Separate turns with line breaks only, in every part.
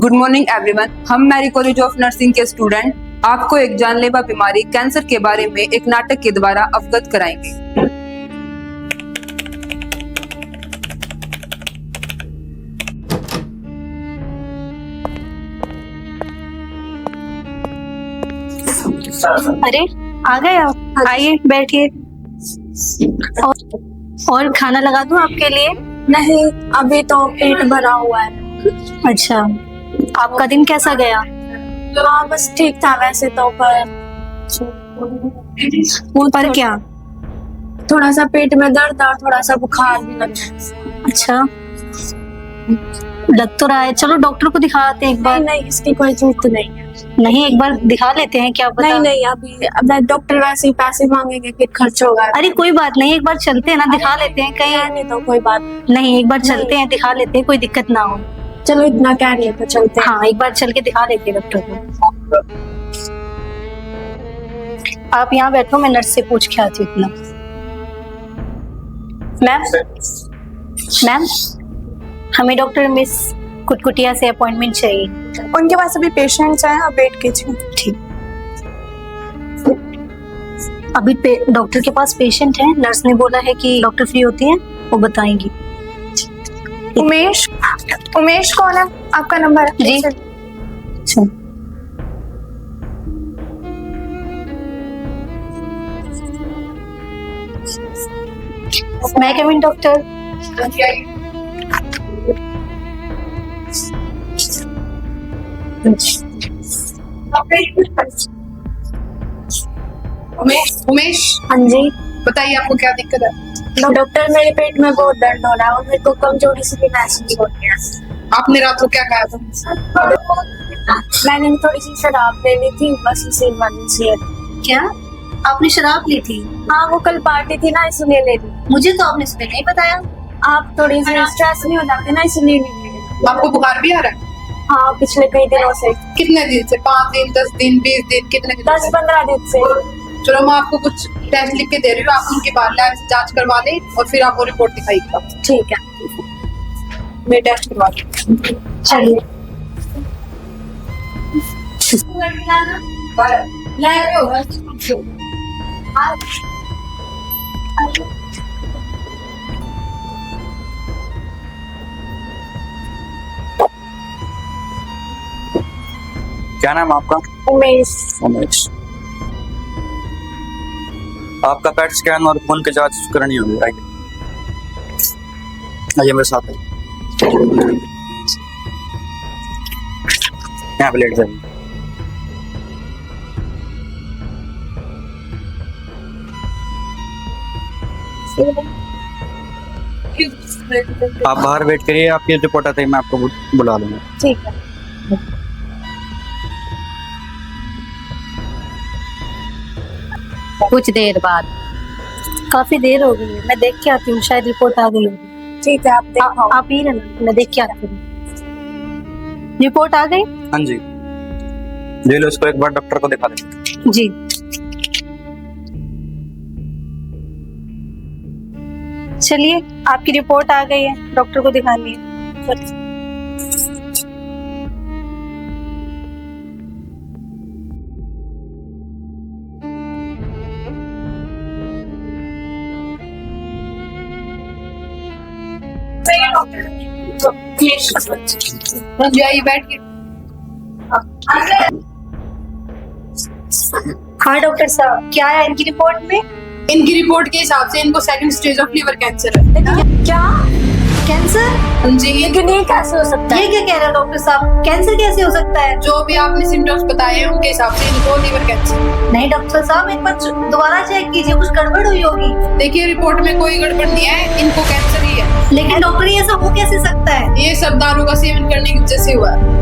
Good morning everyone. हम Mary college of nursing के student आपको एक जानलेवा बीमारी कैंसर के बारे में एक नाटक के द्वारा अवगत कराएंगे।
अरे आ गए आप, आइए बैठिए। और खाना लगा दूं आपके लिए?
नहीं, अभी तो पेट भरा हुआ है।
अच्छा, आपका दिन कैसा गया?
हाँ बस ठीक था वैसे तो,
पर क्या?
थोड़ा सा पेट में दर्द और थोड़ा सा बुखार भी लग रहा है।
अच्छा, लग तो रहा है। चलो डॉक्टर को दिखाते हैं एक बार।
नहीं इसकी कोई जरूरत नहीं है।
नहीं, एक बार दिखा लेते हैं, क्या पता।
नहीं अभी अब डॉक्टर वैसे ही पैसे मांगेंगे, फिर खर्च होगा।
अरे कोई बात नहीं, एक बार चलते हैं ना, दिखा लेते हैं कहीं।
नहीं तो कोई बात
नहीं, एक बार चलते हैं, दिखा लेते हैं, कोई दिक्कत ना हो।
चलो इतना कह रही है तो चलते हैं।
हाँ, एक बार चल के दिखा लेते हैं डॉक्टर को। आप यहाँ बैठो, मैं नर्स से पूछ के आती हूँ इतना। मैम, हमें डॉक्टर मिस कुटकुटिया से अपॉइंटमेंट चाहिए।
उनके पास अभी पेशेंट्स हैं, आप वेट कीजिए।
ठीक। अभी डॉक्टर के पास पेशेंट है, नर्स ने बोला है कि डॉक्टर फ्री होती हैं, वो बताएंगी।
उमेश कौन है? आपका नंबर है?
जी। अच्छा, मैं कमिंग डॉक्टर।
उमेश
हाँ जी,
बताइए आपको क्या दिक्कत है? डॉक्टर मेरे पेट में बहुत दर्द हो रहा है और मेरे को कमजोरी से भी महसूस हो रही है। आपने रात को क्या खाया था? मैंने थोड़ी सी शराब ले ली थी, बस इसी इमरजेंसी है।
क्या आपने शराब ली थी?
हाँ वो कल पार्टी थी ना, इसलिए ले ली।
मुझे तो आपने सुबह नहीं बताया।
आप थोड़ी सी स्ट्रेस नहीं हो जाते ना, इसलिए नहीं ले।
आपको बुखार भी आ रहा है?
हाँ पिछले कई दिनों से।
कितने दिन से? 5 दिन, 10 दिन, 20 दिन, कितने दिन?
10-15 दिन से।
चलो मैं आपको कुछ टेस्ट लिख के दे रही हूँ, आप उनके बाद लैब से जांच करवा लें और फिर आप वो रिपोर्ट दिखाइएगा।
ठीक है,
मैं टेस्ट करवा दूँ।
चलिए।
क्या नाम है आपका?
उमेश।
आपका पेट स्कैन और खून की जांच करनी होगी। आइए मेरे साथ आइए। यहाँ पे लेट जाइए। आप बाहर वेट करिए, आपकी रिपोर्ट आते ही मैं आपको बुला लूंगा।
ठीक है।
कुछ देर बाद, काफी देर हो गई है, मैं देख के आती हूँ, शायद रिपोर्ट आ गई होगी।
ठीक है, आप देखो।
आप ही रहना, मैं देख के आती हूँ। रिपोर्ट आ गई?
हाँ जी, ले लो इसको, एक बार डॉक्टर को दिखा दे।
जी। चलिए, आपकी रिपोर्ट आ गई है, डॉक्टर को दिखानी है।
जाइए बैठ के।
हाँ डॉक्टर साहब, क्या है इनकी रिपोर्ट में?
इनकी रिपोर्ट के हिसाब से इनको 2nd stage of liver cancer है।
क्या?
कैंसर?
हाँ जी।
लेकिन ये कैसे हो सकता है?
ये क्या कह रहे हैं डॉक्टर साहब, कैंसर कैसे हो सकता है?
जो भी आपने सिम्टम्स बताए हैं उनके हिसाब से इनको लीवर कैंसर।
नहीं डॉक्टर साहब, एक बार दोबारा चेक कीजिए, कुछ गड़बड़ हुई होगी।
देखिए रिपोर्ट में कोई गड़बड़ नहीं है, इनको कैंसर ही है।
लेकिन डॉक्टर ये सब हो कैसे सकता है?
ये सब दारू का सेवन करने की वजह से हुआ है।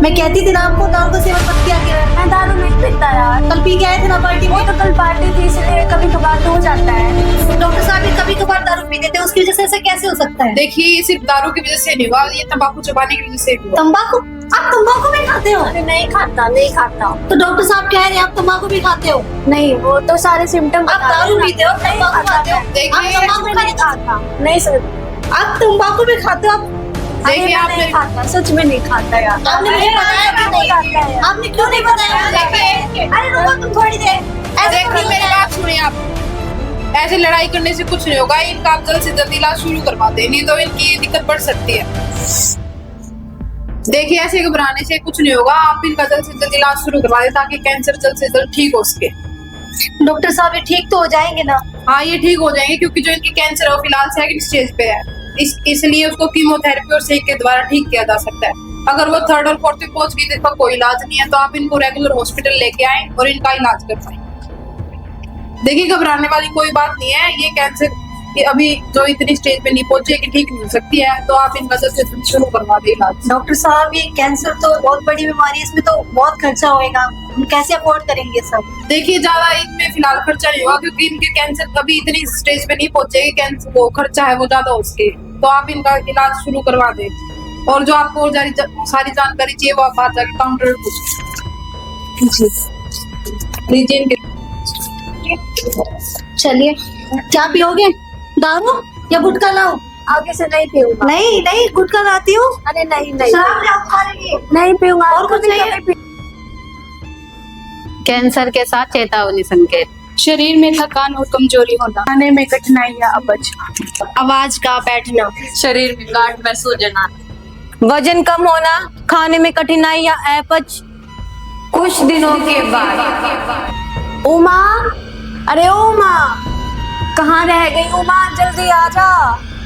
मैं कहती थी ना आपको, दारू का सेवन मत किया करें।
मैं दारू नहीं पीता यार।
कल पी के आए थे ना पार्टी में।
वो तो कल पार्टी थी इसलिए कभी कभार तो हो जाता है।
तो डॉक्टर साहब, ये कभी कभार दारू पी देते हैं, उसकी वजह से ऐसा कैसे हो सकता है?
देखिए ये सिर्फ दारू की वजह से नहीं हुआ, ये तंबाकू चबाने की वजह से हुआ।
तंबाकू? आप तंबाकू भी खाते हो?
अरे नहीं खाता।
तो डॉक्टर साहब कह रहे हैं आप तंबाकू भी खाते हो?
नहीं वो तो सारे सिम्टम।
आप दारू पीते हो, तंबाकू खाते हो?
देखिए
आप तंबाकू
नहीं खाता। नहीं सर।
आप तंबाकू भी खाते हो? आप
देखिए आप
नहीं खाता, सच में नहीं खाता यार।
आपने मुझे बताया क्यों नहीं? आपने क्यों नहीं बताया? अरे रुको तुम थोड़ी देर। ऐसे
देखिए
थोड़ी
मेरी
होता है।
बात सुनिए आप। ऐसे लड़ाई करने से कुछ नहीं होगा, इनका आप जल्द से जल्द इलाज शुरू करवा दें, नहीं तो इनकी ये दिक्कत बढ़ सकती है। देखिए ऐसे घबराने से कुछ नहीं होगा, आप इनका जल्द से जल्द इलाज शुरू करवा दें ताकि कैंसर जल्द से जल्द ठीक हो सके।
डॉक्टर साहब ये ठीक तो हो जाएंगे ना?
हाँ ये ठीक हो जाएंगे, क्योंकि जो इनकी कैंसर है वो फिलहाल सेकंड स्टेज पे है। इसलिए उसको कीमोथेरेपी और सेक के द्वारा ठीक किया जा सकता है। अगर वो थर्ड और फोर्थ पे पहुंच गई तो इसका कोई इलाज नहीं है, तो आप इनको रेगुलर हॉस्पिटल लेके आए और इनका इलाज करवाएं। देखिए घबराने वाली कोई बात नहीं है, ये कैंसर ये अभी जो इतनी स्टेज पे नहीं पहुंचे कि ठीक मिल सकती है, तो आप इनका जल्द से जल्द शुरू करवा दें इलाज।
डॉक्टर साहब ये कैंसर तो बहुत बड़ी बीमारी है, इसमें तो बहुत खर्चा होएगा, हम कैसे अफोर्ड करेंगे सब?
देखिए ज्यादा इनमें फिलहाल खर्चा नहीं होगा, क्योंकि इनके कैंसर अभी इतनी स्टेज पे नहीं पहुंचे कि कैंसर वो खर्चा है वो ज्यादा हो सके, तो आप इनका इलाज शुरू करवा दें। और जो आपको और सारी जानकारी चाहिए वो आप बाहर जाके काउंटर पे पूछें। लीजिए इनके।
चलिए, क्या पियोगे? दारू या गुटखा लाऊं?
आगे से नहीं पीऊंगा।
नहीं नहीं, गुटखा लाती हूँ।
अरे नहीं नहीं
शराब लाऊं खा लेंगे?
नहीं पीऊंगा।
और कुछ चाहिए?
कैंसर के साथ चेतावनी संकेत।
शरीर में थकान और कमजोरी होना, खाने में कठिनाई या अपच, आवाज का बैठना,
शरीर में गांठ में सूजन आना,
वजन कम होना, खाने में कठिनाई या अपच।
कुछ दिनों के बाद
उमा, अरे उमा कहाँ रह गई? उमा जल्दी आ जा।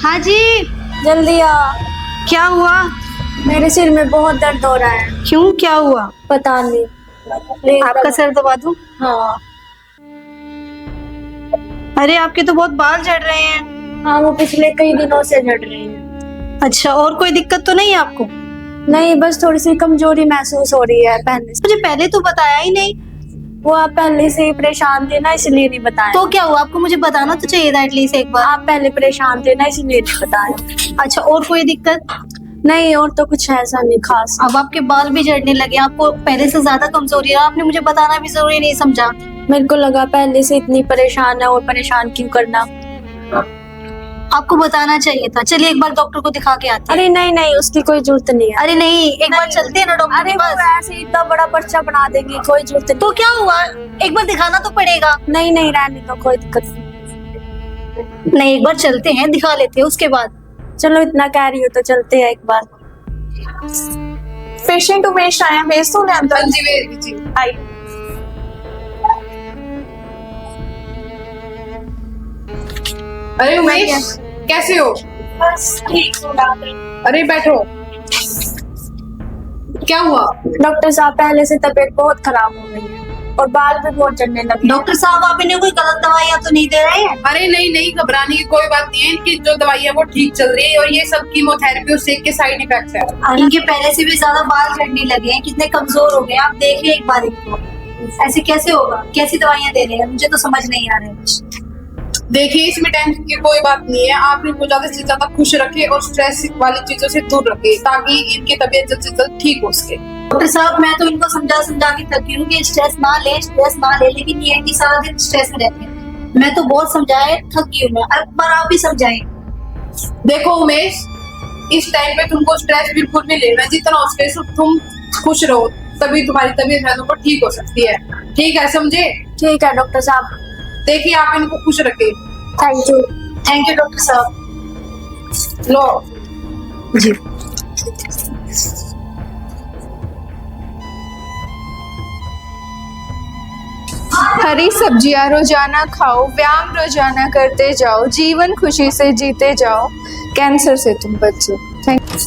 हाँ जी,
जल्दी आ।
क्या हुआ?
मेरे सिर में बहुत दर्द हो रहा है।
क्यों, क्या हुआ?
पता नहीं।
आपका सर दबा दूं?
हाँ
अरे आपके तो बहुत बाल झड़ रहे हैं।
हाँ, वो पिछले कई दिनों से झड़ रहे हैं।
अच्छा, और कोई दिक्कत तो नहीं है आपको?
नहीं, बस थोड़ी सी कमजोरी महसूस हो रही है पहले से।
मुझे पहले तो बताया ही नहीं।
वो आप पहले से ही परेशान थे ना, इसलिए नहीं बताया।
तो क्या हुआ? आपको मुझे बताना तो चाहिए था एटलीस्ट एक बार।
आप पहले परेशान थे ना, इसलिए नहीं बताया।
अच्छा, और कोई दिक्कत?
नहीं, और तो कुछ ऐसा नहीं खास।
अब आपके बाल भी झड़ने लगे, आपको पहले से ज्यादा कमजोरी है, आपने मुझे बताना भी जरूरी नहीं समझा।
मेरे को लगा पहले से इतनी परेशान है और परेशान क्यों करना।
आपको बताना चाहिए था। चलिए एक बार डॉक्टर को दिखा के आते हैं।
अरे नहीं नहीं, उसकी कोई जरूरत नहीं है।
अरे नहीं, एक बार चलते हैं ना डॉक्टर
अरे
के
वो
पास।
ऐसे ही इतना बड़ा पर्चा बना देंगे, कोई जरूरत नहीं।
तो क्या हुआ, एक बार दिखाना तो पड़ेगा।
नहीं नहीं, रहने दो, कोई दिक्कत नहीं।
नहीं, एक बार चलते हैं, दिखा लेते हैं, उसके बाद।
चलो इतना कह रही हो तो चलते हैं एक बार। पेशेंट उमेश आया, भेज दो ना।
हाँ जी वेरी जी।
आई।
अरे उमेश कैसे हो?
बस ठीक हूँ डॉक्टर।
अरे बैठो। क्या हुआ?
डॉक्टर साहब पहले से तबीयत बहुत खराब हो गई है और बाल भी बहुत झड़ने लगे।
डॉक्टर साहब, आप इन्हें कोई गलत दवाइयाँ तो नहीं दे रहे हैं?
अरे नहीं नहीं, घबराने की कोई बात नहीं है, इनकी जो दवाई है वो ठीक चल रही है और ये सब कीमोथेरेपी और सेक के साइड इफेक्ट्स है।
इनके पहले से भी ज्यादा बाल झड़ने लगे हैं, कितने कमजोर हो गए हैं। आप देखिए एक बार इनको। ऐसे कैसे होगा? कैसी दवाइयाँ दे रहे हैं, मुझे तो समझ नहीं आ रहा है।
देखिए इसमें टेंशन की कोई बात नहीं है, आप इनको ज्यादा से ज्यादा खुश रखें और स्ट्रेस वाली चीजों से दूर रखें ताकि इनकी तबीयत जल्द से जल्द ठीक हो सके।
डॉक्टर साहब, मैं तो इनको समझा समझा के थकी हूँ कि स्ट्रेस ना ले, लेकिन ये है कि सारा दिन स्ट्रेस में रहते हैं। मैं तो बहुत समझाए, थकी हूँ मैं। अब पर आप भी समझाएं।
देखो उमेश, इस टाइम पे तुमको स्ट्रेस बिल्कुल भी लेना, जितना हो सके तुम खुश रहो, तभी तुम्हारी तबीयत है तो ठीक हो सकती है। ठीक है, समझे?
ठीक है डॉक्टर साहब।
देखिए आप इनको खुश रखें।
Thank you.
Thank you doctor साहब।
लो
जी।
हरी सब्जियां रोजाना खाओ, व्यायाम रोजाना करते जाओ, जीवन खुशी से जीते जाओ, कैंसर से तुम बचो। Thank you.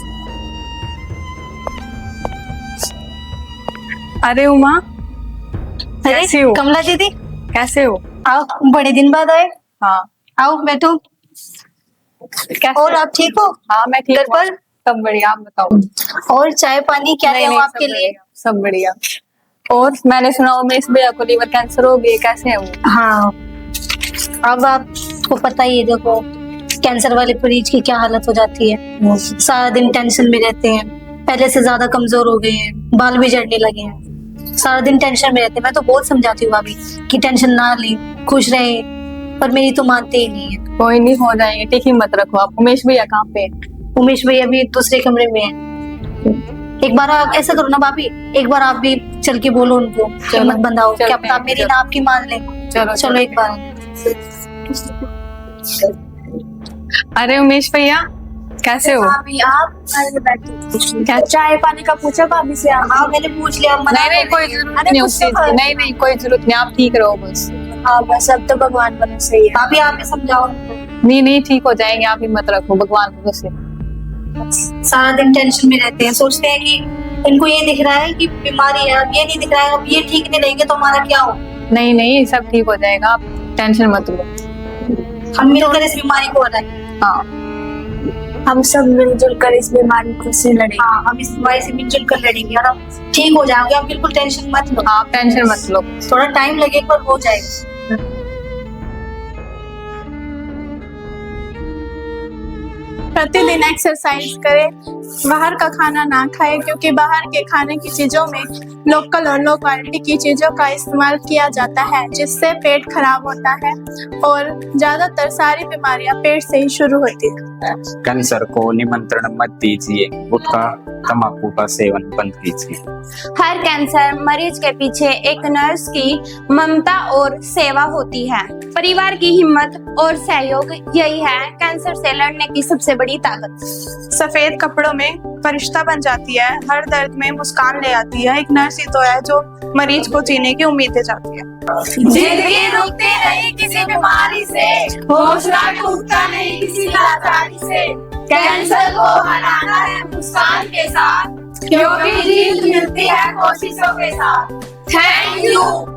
अरे उमा,
अरे
कैसे हो?
कमला दीदी,
कैसे हो?
आओ, बड़े दिन बाद आए।
हाँ।
आओ बैठो।
कैसे?
और आप ठीक हो?
हाँ मैं ठीक
घर
हूँ।
पर
सब बढ़िया, आप बताओ।
और चाय पानी क्या
नहीं,
ले
नहीं,
आपके
सब
लिए?
बढ़िया, सब बढ़िया। और मैंने सुना उमेश भैया को लीवर कैंसर हो गया, कैसे है वो?
हाँ, अब आपको पता ही है, देखो कैंसर वाले मरीज की क्या हालत हो जाती है। सारा दिन टेंशन में रहते हैं, पहले से ज्यादा कमजोर हो गए हैं, बाल भी झड़ने लगे हैं, सारा दिन टेंशन में रहते हैं। मैं तो बहुत समझाती हूँ भाभी कि टेंशन ना ले, खुश रहे, पर मेरी तो मानते ही नहीं है।
कोई नहीं, हो जाएंगे, ठीक ही मत रखो आप। उमेश भैया कहाँ पे?
उमेश भैया भी दूसरे कमरे में है। एक बार आप ऐसा करो ना भाभी, एक बार आप भी चल के बोलो उनको, मत बंदाओ, क्या पता मेरी ना आपकी मान ले। चलो एक बार।
अरे उमेश भैया कैसे हो?
भाभी आप अरे बैठो। क्या चाय पानी का पूछा भाभी से?
हाँ मैंने पूछ लिया।
नहीं कोई जरूरत नहीं उस चीज की, नहीं कोई जरूरत नहीं, आप ठीक रहो बस।
हाँ बस अब तो भगवान भरोसे ही है।
भाभी आप भी समझाओ उनको।
नहीं ठीक हो जाएंगे, आप हिम्मत रखो, भगवान भरोसे।
सारा दिन टेंशन में रहते हैं, सोचते हैं कि इनको ये दिख रहा है कि बीमारी है, अब ये नहीं दिख रहा है, अब ये ठीक नहीं रहेंगे तो हमारा क्या हो।
नहीं सब ठीक हो जाएगा, आप टेंशन मत लो।
हम मिलकर इस बीमारी को हराएंगे।
हाँ
हम सब मिलजुल कर इस बीमारी को से लड़ेंगे।
हाँ हम इस बीमारी से मिलजुल कर लड़ेंगे और हम ठीक हो जाएंगे। आप बिल्कुल टेंशन मत लो।
आप टेंशन मत लो,
थोड़ा टाइम लगेगा पर हो जाएगा।
प्रतिदिन एक्सरसाइज करें, बाहर का खाना ना खाएं क्योंकि बाहर के खाने की चीजों में लोकल और लो क्वालिटी की चीजों का इस्तेमाल किया जाता है जिससे पेट खराब होता है और ज्यादातर सारी बीमारियां पेट से ही शुरू होती है।
कैंसर को निमंत्रण मत दीजिए, गुटखा तंबाकू का सेवन बंद कीजिए।
हर कैंसर मरीज के पीछे एक नर्स की ममता और सेवा होती है। परिवार की हिम्मत और सहयोग यही है कैंसर से लड़ने की सबसे बड़ी ताकत।
सफेद कपड़ों में फरिश्ता बन जाती है, हर दर्द में मुस्कान ले आती है। एक नर्स ही तो है जो मरीज को जीने की उम्मीद दे जाती है।
जिंदगी रुकती नहीं किसी बीमारी से, हौसला टूटता नहीं किसी लाचारी से। कैंसर को हराना है मुस्कान के साथ, क्योंकि जीत मिलती है कोशिशों के साथ। Thank you.